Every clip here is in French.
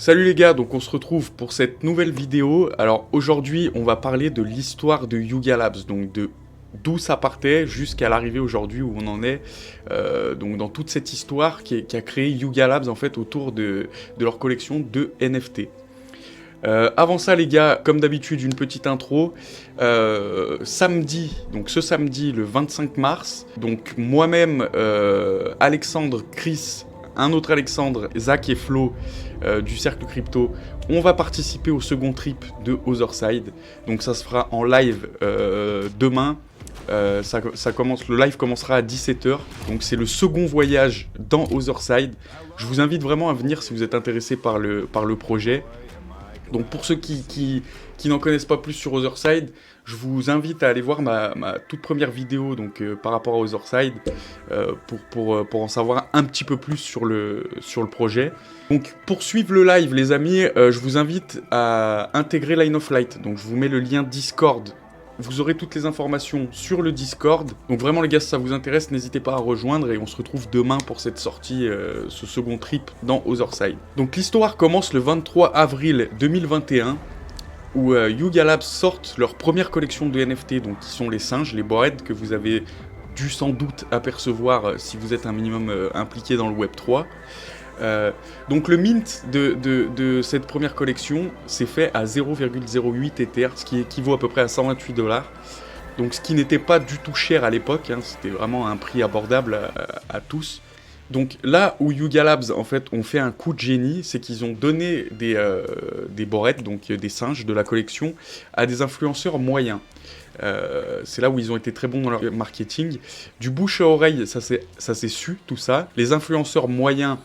Salut les gars, donc on se retrouve pour cette nouvelle vidéo. Alors aujourd'hui on va parler de l'histoire de Yuga Labs, donc de d'où ça partait jusqu'à l'arrivée aujourd'hui où on en est, donc dans toute cette histoire qui a créé Yuga Labs en fait autour de leur collection de NFT. Avant ça les gars, comme d'habitude une petite intro. Samedi, donc ce samedi le 25 mars, donc moi-même, Alexandre, Chris, un autre Alexandre, Zach et Flo du Cercle Crypto, on va participer au second trip de Otherside. Donc ça se fera en live demain. Le live commencera à 17h. Donc c'est le second voyage dans Otherside. Je vous invite vraiment à venir si vous êtes intéressé par le projet. Donc pour ceux qui n'en connaissent pas plus sur Otherside, je vous invite à aller voir ma toute première vidéo donc, par rapport à Otherside pour en savoir un petit peu plus sur le projet. Donc pour suivre le live les amis, je vous invite à intégrer Line of Light. Donc je vous mets le lien Discord. Vous aurez toutes les informations sur le Discord. Donc vraiment les gars, si ça vous intéresse, n'hésitez pas à rejoindre et on se retrouve demain pour cette sortie, ce second trip dans Otherside. Donc l'histoire commence le 23 avril 2021 où Yuga Labs sortent leur première collection de NFT, donc qui sont les singes, les bored que vous avez dû sans doute apercevoir si vous êtes un minimum impliqué dans le Web3. Donc le mint de cette première collection s'est fait à 0,08 Ether, ce qui équivaut à peu près à 128$. Donc ce qui n'était pas du tout cher à l'époque, hein, c'était vraiment un prix abordable à tous. Donc là où Yuga Labs en fait ont fait un coup de génie, c'est qu'ils ont donné des bored, donc des singes de la collection, à des influenceurs moyens. C'est là où ils ont été très bons dans leur marketing. Du bouche à oreille, ça s'est su, tout ça. Les influenceurs moyens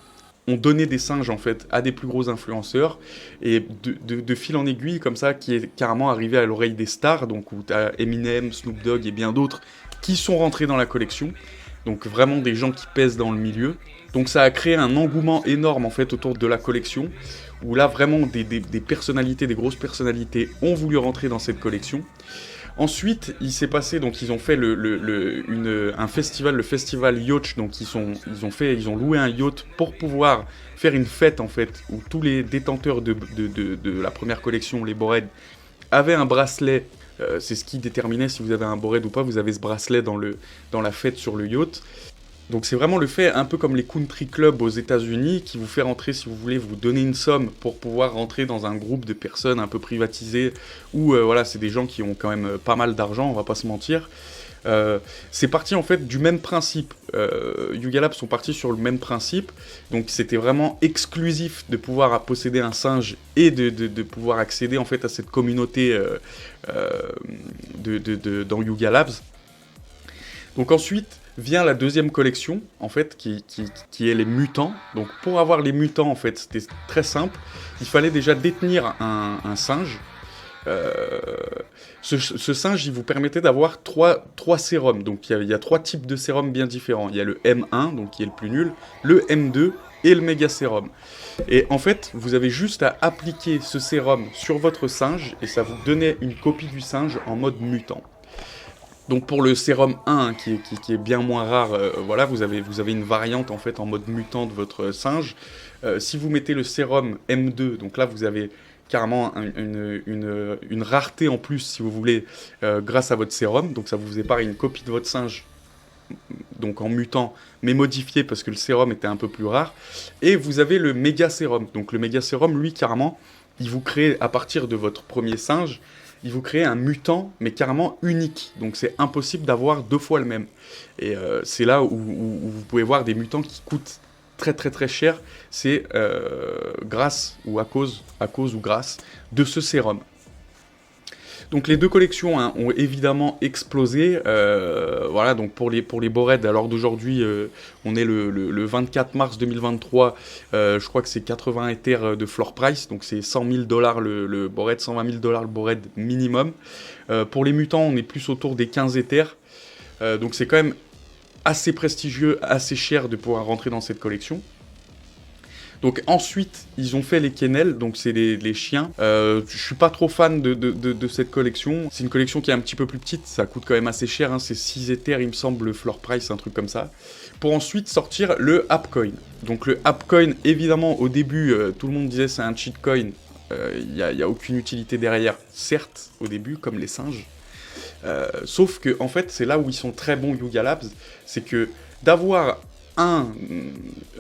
ont donné des singes en fait à des plus gros influenceurs et de fil en aiguille comme ça qui est carrément arrivé à l'oreille des stars, donc où t'as Eminem, Snoop Dogg et bien d'autres qui sont rentrés dans la collection, donc vraiment des gens qui pèsent dans le milieu. Donc ça a créé un engouement énorme en fait autour de la collection où là vraiment des personnalités, des grosses personnalités ont voulu rentrer dans cette collection. Ensuite, il s'est passé, donc ils ont fait un festival, le festival Yacht, donc ils ont loué un yacht pour pouvoir faire une fête en fait, où tous les détenteurs de la première collection, les bored, avaient un bracelet. C'est ce qui déterminait si vous avez un bored ou pas, vous avez ce bracelet dans la fête sur le yacht. Donc c'est vraiment le fait, un peu comme les country clubs aux États-Unis, qui vous fait rentrer, si vous voulez, vous donner une somme pour pouvoir rentrer dans un groupe de personnes un peu privatisées, où voilà, c'est des gens qui ont quand même pas mal d'argent, on va pas se mentir. C'est parti en fait du même principe. Yuga Labs sont partis sur le même principe, donc c'était vraiment exclusif de pouvoir posséder un singe et de pouvoir accéder en fait à cette communauté dans Yuga Labs. Donc ensuite vient la deuxième collection, en fait, qui est les mutants. Donc pour avoir les mutants, en fait, c'était très simple. Il fallait déjà détenir un singe. Ce singe, il vous permettait d'avoir trois sérums. Donc il y a trois types de sérums bien différents. Il y a le M1, donc qui est le plus nul, le M2 et le méga sérum. Et en fait, vous avez juste à appliquer ce sérum sur votre singe et ça vous donnait une copie du singe en mode mutant. Donc pour le sérum 1, qui est bien moins rare, voilà, vous avez une variante en fait en mode mutant de votre singe. Si vous mettez le sérum M2, donc là vous avez carrément une rareté en plus, si vous voulez, grâce à votre sérum. Donc ça vous faisait pareil une copie de votre singe, donc en mutant, mais modifié parce que le sérum était un peu plus rare. Et vous avez le méga sérum. Donc le méga sérum, lui, carrément, il vous crée à partir de votre premier singe, il vous crée un mutant, mais carrément unique. Donc c'est impossible d'avoir deux fois le même. Et c'est là où vous pouvez voir des mutants qui coûtent très très très cher. C'est grâce ou à cause ou grâce de ce sérum. Donc les deux collections ont évidemment explosé. Voilà, donc pour les bored, alors d'aujourd'hui, on est le 24 mars 2023. Je crois que c'est 80 Ethers de floor price, donc c'est $100 000 le bored, $120 000 le bored minimum. Pour les mutants, on est plus autour des 15 Ethers. Donc c'est quand même assez prestigieux, assez cher de pouvoir rentrer dans cette collection. Donc ensuite, ils ont fait les kennels, donc c'est les chiens. Je suis pas trop fan de cette collection. C'est une collection qui est un petit peu plus petite, ça coûte quand même assez cher, hein. C'est 6 Ethers, il me semble, le floor price, un truc comme ça. pour ensuite sortir le AppCoin. Donc le AppCoin, évidemment, au début, tout le monde disait c'est un cheat coin, il n'y a aucune utilité derrière, certes, au début, comme les singes. Sauf que, en fait, c'est là où ils sont très bons, Yuga Labs, c'est que d'avoir un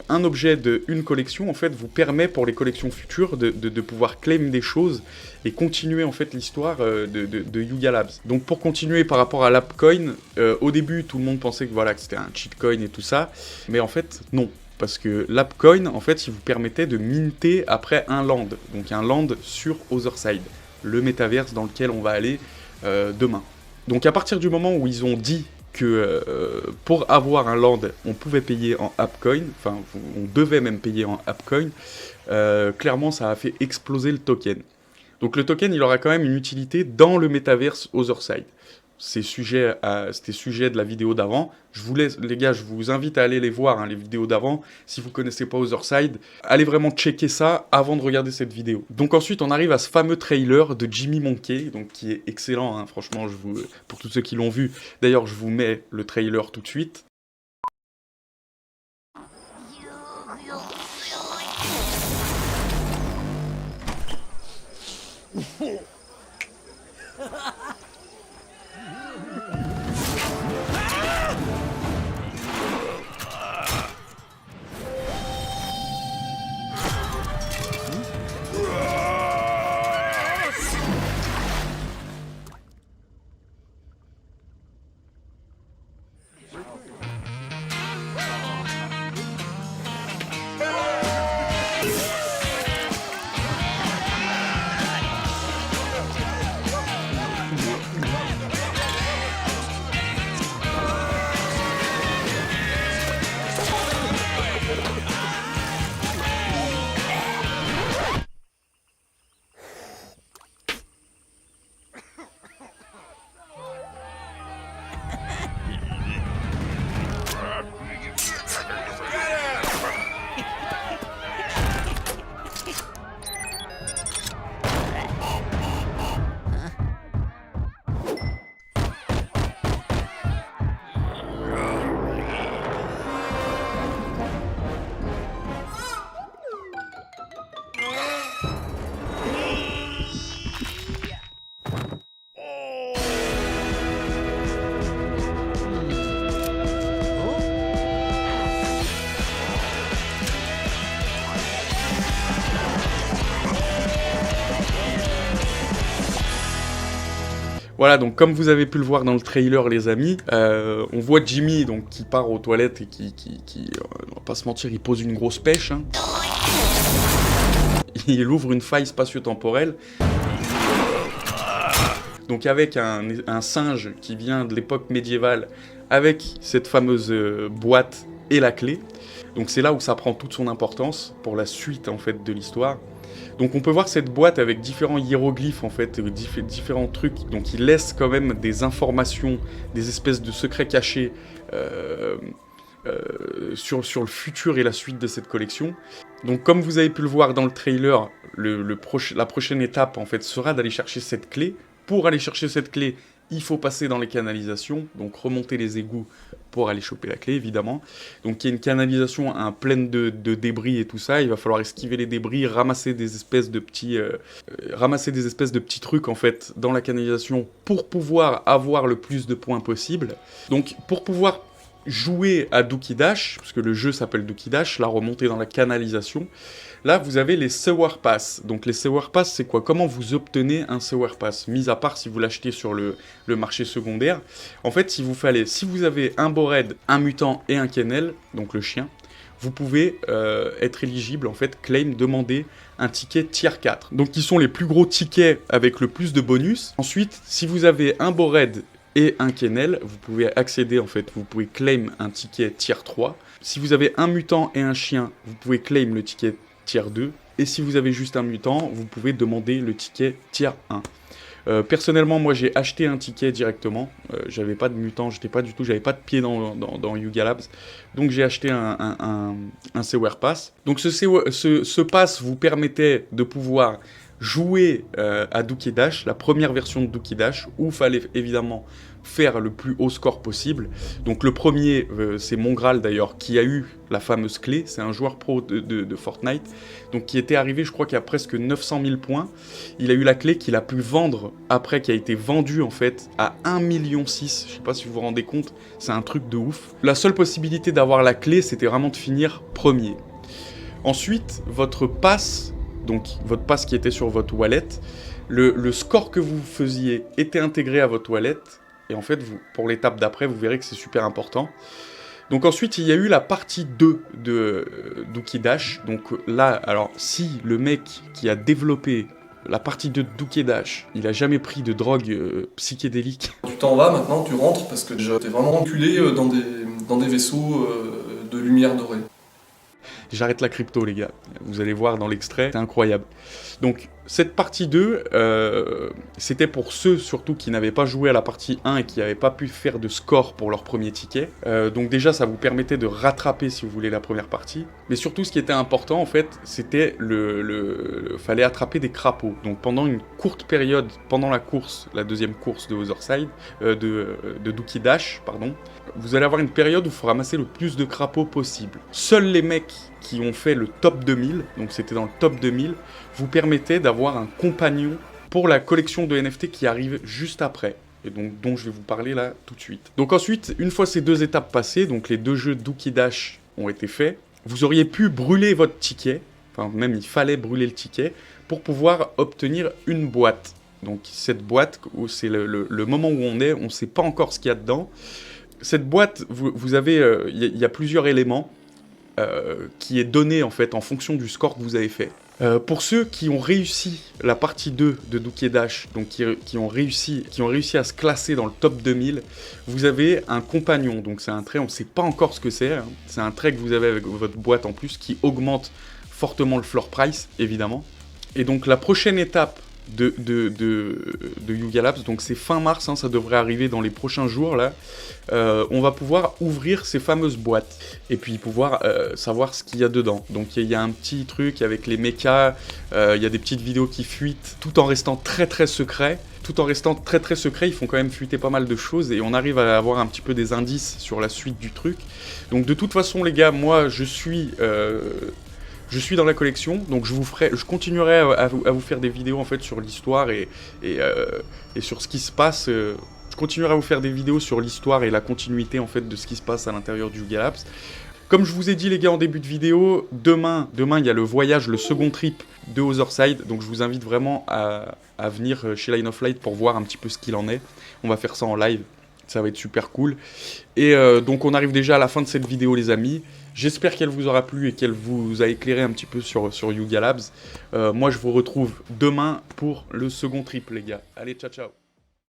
objet d'une collection, en fait, vous permet pour les collections futures de pouvoir claim des choses et continuer, en fait, l'histoire de Yuga Labs. Donc, pour continuer par rapport à l'AppCoin, au début, tout le monde pensait que, voilà, que c'était un cheat coin et tout ça, mais en fait, non. Parce que l'AppCoin, en fait, il vous permettait de minter après un land. Donc, un land sur Otherside, le métaverse dans lequel on va aller demain. Donc, à partir du moment où ils ont dit que pour avoir un land, on pouvait payer en AppCoin, enfin, on devait même payer en AppCoin, clairement, ça a fait exploser le token. Donc le token, il aura quand même une utilité dans le métaverse Otherside. C'était sujet de la vidéo d'avant. Je vous laisse, les gars, je vous invite à aller les voir, hein, les vidéos d'avant. Si vous ne connaissez pas Otherside, allez vraiment checker ça avant de regarder cette vidéo. Donc ensuite, on arrive à ce fameux trailer de Jimmy Monkey, donc, qui est excellent, hein, franchement, pour tous ceux qui l'ont vu. D'ailleurs, je vous mets le trailer tout de suite. Voilà, donc comme vous avez pu le voir dans le trailer, les amis, on voit Jimmy donc, qui part aux toilettes et on va pas se mentir, il pose une grosse pêche. Hein. Il ouvre une faille spatio-temporelle. Donc avec un singe qui vient de l'époque médiévale, avec cette fameuse boîte et la clé. Donc c'est là où ça prend toute son importance pour la suite en fait de l'histoire. Donc on peut voir cette boîte avec différents hiéroglyphes en fait, différents trucs, donc ils laissent quand même des informations, des espèces de secrets cachés sur le futur et la suite de cette collection. Donc comme vous avez pu le voir dans le trailer, la prochaine étape en fait sera d'aller chercher cette clé. Pour aller chercher cette clé, il faut passer dans les canalisations, donc remonter les égouts pour aller choper la clé, évidemment. Donc il y a une canalisation pleine de débris et tout ça, il va falloir esquiver les débris, ramasser des espèces de petits trucs, en fait, dans la canalisation pour pouvoir avoir le plus de points possible. Donc pour pouvoir jouer à Dookie Dash, parce que le jeu s'appelle Dookie Dash, la remontée dans la canalisation, là vous avez les Sewer Pass. Donc les Sewer Pass, c'est quoi? Comment vous obtenez un Sewer Pass? Mis à part si vous l'achetez sur le marché secondaire. En fait, si vous avez un Bored, un Mutant et un Kennel, donc le chien, vous pouvez être éligible, en fait, demander un ticket tier 4. Donc qui sont les plus gros tickets avec le plus de bonus. Ensuite, si vous avez un Bored et un Kennel, vous pouvez accéder, en fait, vous pouvez claim un ticket tier 3. Si vous avez un mutant et un chien, vous pouvez claim le ticket tier 2. Et si vous avez juste un mutant, vous pouvez demander le ticket tier 1. Personnellement, moi j'ai acheté un ticket directement. J'avais pas de mutant, j'avais pas de pied dans Yuga Labs. Donc j'ai acheté un Sewer Pass. Donc ce pass vous permettait de pouvoir jouer à Dookie Dash, la première version de Dookie Dash, où il fallait évidemment faire le plus haut score possible. Donc le premier, c'est Mongraal d'ailleurs, qui a eu la fameuse clé, c'est un joueur pro de Fortnite, donc qui était arrivé, je crois qu'il y a presque 900 000 points. Il a eu la clé qu'il a pu vendre après, qui a été vendue en fait à 1,6 million. Je sais pas si vous vous rendez compte, c'est un truc de ouf. La seule possibilité d'avoir la clé, c'était vraiment de finir premier. Ensuite, votre pass, donc votre pass qui était sur votre wallet, le score que vous faisiez était intégré à votre wallet. Et en fait, pour l'étape d'après, vous verrez que c'est super important. Donc ensuite, il y a eu la partie 2 de Dookie Dash. Donc là, alors si le mec qui a développé la partie 2 de Dookie Dash, il a jamais pris de drogue psychédélique. Tu t'en vas maintenant, tu rentres, parce que t'es vraiment enculé dans des vaisseaux de lumière dorée. J'arrête la crypto, les gars. Vous allez voir dans l'extrait, c'est incroyable. Donc, cette partie 2, c'était pour ceux surtout qui n'avaient pas joué à la partie 1 et qui n'avaient pas pu faire de score pour leur premier ticket. Donc déjà, ça vous permettait de rattraper, si vous voulez, la première partie. Mais surtout, ce qui était important, en fait, c'était fallait attraper des crapauds. Donc pendant une courte période, pendant la course, la deuxième course de Otherside, de Dookie Dash, pardon, vous allez avoir une période où il faut ramasser le plus de crapauds possible. Seuls les mecs qui ont fait le top 2000, donc c'était dans le top 2000, vous permettaient d'avoir un compagnon pour la collection de NFT qui arrive juste après, et donc dont je vais vous parler là tout de suite. Donc ensuite, une fois ces deux étapes passées, donc les deux jeux Dookie Dash ont été faits, vous auriez pu brûler votre ticket, enfin même il fallait brûler le ticket, pour pouvoir obtenir une boîte. Donc cette boîte, c'est le moment où on est, on ne sait pas encore ce qu'il y a dedans. Cette boîte, vous avez, il y a plusieurs éléments qui est donné en fait en fonction du score que vous avez fait. Pour ceux qui ont réussi la partie 2 de Dookie Dash, donc qui ont réussi à se classer dans le top 2000, vous avez un compagnon, donc c'est un trait, on ne sait pas encore ce que c'est, hein. C'est un trait que vous avez avec votre boîte en plus qui augmente fortement le floor price, évidemment. Et donc la prochaine étape de Yuga Labs, donc c'est fin mars, hein, ça devrait arriver dans les prochains jours là. On va pouvoir ouvrir ces fameuses boîtes et puis pouvoir savoir ce qu'il y a dedans. Donc il y a un petit truc avec les mechas, il y a des petites vidéos qui fuitent tout en restant très très secret. Tout en restant très très secret, ils font quand même fuiter pas mal de choses et on arrive à avoir un petit peu des indices sur la suite du truc. Donc de toute façon les gars, moi je suis dans la collection, donc je continuerai à vous faire des vidéos en fait sur l'histoire et sur ce qui se passe. Je continuerai à vous faire des vidéos sur l'histoire et la continuité en fait de ce qui se passe à l'intérieur du Yuga Labs. Comme je vous ai dit les gars en début de vidéo, demain il y a le voyage, le second trip de Otherside, donc je vous invite vraiment à venir chez Line of Light pour voir un petit peu ce qu'il en est. On va faire ça en live, ça va être super cool. Et donc on arrive déjà à la fin de cette vidéo les amis. J'espère qu'elle vous aura plu et qu'elle vous a éclairé un petit peu sur Yuga Labs. Moi je vous retrouve demain pour le second trip les gars. Allez, ciao ciao.